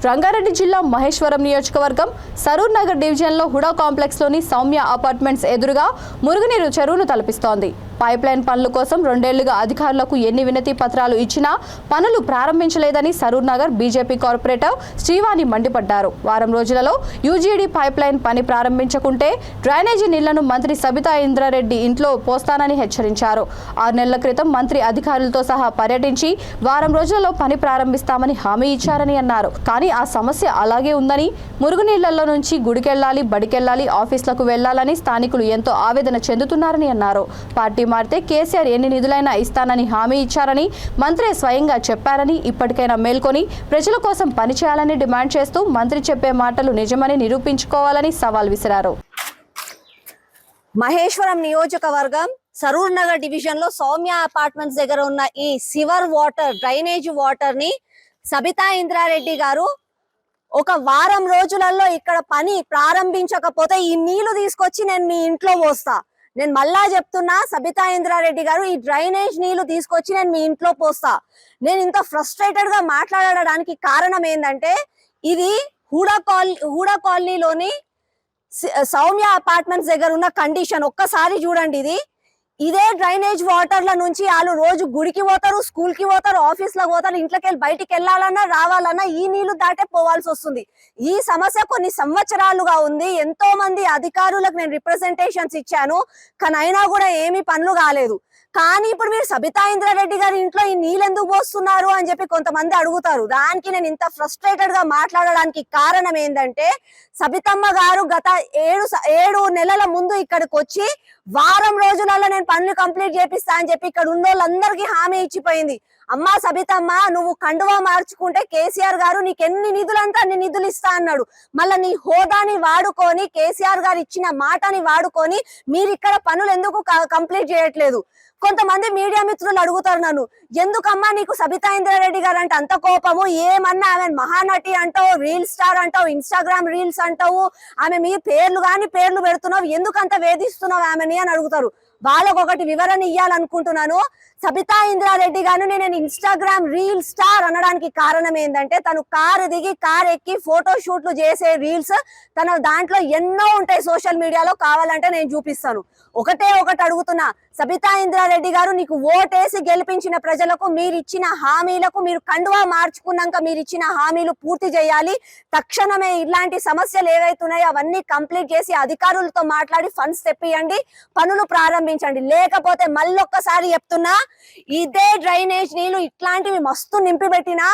రంగారెడ్డి జిల్లా మహేశ్వరం నియోజకవర్గం సరూర్ నగర్ డివిజన్లో హుడా కాంప్లెక్స్లోని సౌమ్య అపార్ట్మెంట్స్ ఎదురుగా మురుగునీరు చెరువును తలపిస్తోంది. పైప్లైన్ పనుల కోసం 2 ఏళ్లుగా అధికారులకు ఎన్ని వినతి పత్రాలు ఇచ్చినా పనులు ప్రారంభించలేదని సరూర్ నగర్ బీజేపీ కార్పొరేటర్ శ్రీవాణి మండిపడ్డారు. వారం రోజులలో యూజీడీ పైప్లైన్ పని ప్రారంభించకుంటే డ్రైనేజీ నీళ్లను మంత్రి సబితా ఇంద్రారెడ్డి ఇంట్లో పోస్తానని హెచ్చరించారు. 6 నెలల క్రితం మంత్రి అధికారులతో సహా పర్యటించి వారం రోజులలో పని ప్రారంభిస్తామని హామీ ఇచ్చారని అన్నారు. కానీ ఆ సమస్య అలాగే ఉందని, మురుగునీళ్లలో నుంచి గుడికెళ్లాలి, బడికెళ్లాలి, ఆఫీసులకు వెళ్లాలని స్థానికులు ఎంతో ఆవేదన చెందుతున్నారని అన్నారు. పార్టీ మారితే కేసీఆర్ ఎన్ని నిధులైనా ఇస్తానని హామీ ఇచ్చారని మంత్రి స్వయంగా చెప్పారని, ఇప్పటికైనా మేల్కొని ప్రజల కోసం పనిచేయాలని డిమాండ్ చేస్తూ మంత్రి చెప్పే మాటలు నిజమని నిరూపించుకోవాలని సవాల్ విసిరారు. మహేశ్వరం నియోజకవర్గం సరూర్ నగర్ డివిజన్ లో సౌమ్య అపార్ట్మెంట్స్ దగ్గర ఉన్న ఈ సివర్ వాటర్, డ్రైనేజ్ వాటర్ ని సబితా ఇంద్రారెడ్డి గారు ఒక వారం రోజులలో ఇక్కడ పని ప్రారంభించకపోతే ఈ నీళ్లు తీసుకొచ్చి నేను మీ ఇంట్లో పోస్తా. నేను మళ్ళా చెప్తున్నా, సబితా ఇంద్రారెడ్డి గారు, ఈ డ్రైనేజ్ నీళ్లు తీసుకొచ్చి నేను మీ ఇంట్లో పోస్తా. నేను ఇంత ఫ్రస్ట్రేటెడ్ గా మాట్లాడడానికి కారణం ఏంటంటే, ఇది హూడా కాలనీలోని సౌమ్య అపార్ట్మెంట్స్ దగ్గర ఉన్న కండిషన్ ఒక్కసారి చూడండి. ఇదే డ్రైనేజ్ వాటర్ల నుంచి వాళ్ళు రోజు గుడికి పోతారు, స్కూల్ కి పోతారు, ఆఫీస్లకు పోతారు, ఇంట్లోకి వెళ్ళి బయటికి వెళ్ళాలన్నా రావాలన్నా ఈ నీళ్లు దాటే పోవాల్సి వస్తుంది. ఈ సమస్య కొన్ని సంవత్సరాలుగా ఉంది. ఎంతో మంది అధికారులకు నేను రిప్రజెంటేషన్స్ ఇచ్చాను, కానీ అయినా కూడా ఏమీ పనులు కాలేదు. కానీ ఇప్పుడు మీరు సబితా ఇంద్రారెడ్డి గారి ఇంట్లో ఈ నీళ్ళు ఎందుకు పోస్తున్నారు అని చెప్పి కొంతమంది అడుగుతారు. దానికి నేను ఇంత ఫ్రస్ట్రేటెడ్ గా మాట్లాడడానికి కారణం ఏంటంటే, సబితమ్మ గారు గత 7 నెలల ముందు ఇక్కడికి వచ్చి వారం రోజులలో నేను పనులు కంప్లీట్ చేపిస్తా అని చెప్పి ఇక్కడ ఉన్న వాళ్ళందరికీ హామీ ఇచ్చిపోయింది. అమ్మా సబితమ్మ, నువ్వు కండువా మార్చుకుంటే కేసీఆర్ గారు నీకు ఎన్ని నిధులంతా అన్ని నిధులు ఇస్తా అన్నాడు. మళ్ళీ నీ హోదాని వాడుకొని, కేసీఆర్ గారు ఇచ్చిన మాటని వాడుకొని మీరు ఇక్కడ పనులు ఎందుకు కంప్లీట్ చేయట్లేదు? కొంతమంది మీడియా మిత్రులు అడుగుతారు నన్ను, ఎందుకమ్మా నీకు సబితా ఇంద్రారెడ్డి గారు అంటే అంత కోపము? ఏమన్నా ఆమె మహానటి అంటావు, రీల్ స్టార్ అంటావు, ఇన్స్టాగ్రామ్ రీల్స్ అంటావు, ఆమె మీ పేర్లు పెడుతున్నావు, ఎందుకంత వేధిస్తున్నావు ఆమెని అని అడుగుతారు. వాళ్ళకు ఒకటి వివరణ ఇవ్వాలనుకుంటున్నాను. సబితా ఇంద్రారెడ్డి గారు నేను ఇన్స్టాగ్రామ్ రీల్ స్టార్ అనడానికి కారణం ఏంటంటే, తను కారు దిగి కారు ఎక్కి ఫోటో షూట్లు చేసే రీల్స్ తన దాంట్లో ఎన్నో ఉంటాయి సోషల్ మీడియాలో. కావాలంటే నేను చూపిస్తాను. ఒకటి అడుగుతున్నా, సబితా ఇంద్రారెడ్డి గారు, నీకు ఓటేసి గెలిపించిన ప్రజలకు మీరు ఇచ్చిన హామీలకు మీరు కండువా మార్చుకున్నాక మీరు ఇచ్చిన హామీలు పూర్తి చేయాలి. తక్షణమే ఇలాంటి సమస్యలు ఏవైతున్నాయో అవన్నీ కంప్లీట్ చేసి అధికారులతో మాట్లాడి ఫండ్స్ తెప్పియండి, పనులు ప్రారంభించండి. లేకపోతే మళ్ళొక్కసారి చెప్తున్నా, ఇదే డ్రైనేజ్ నీళ్లు ఇట్లాంటివి మస్తు నింపి పెట్టినా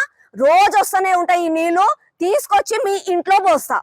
రోజు వస్తూనే ఉంటాయి. ఈ నీళ్లు తీసుకొచ్చి మీ ఇంట్లో పోస్తా.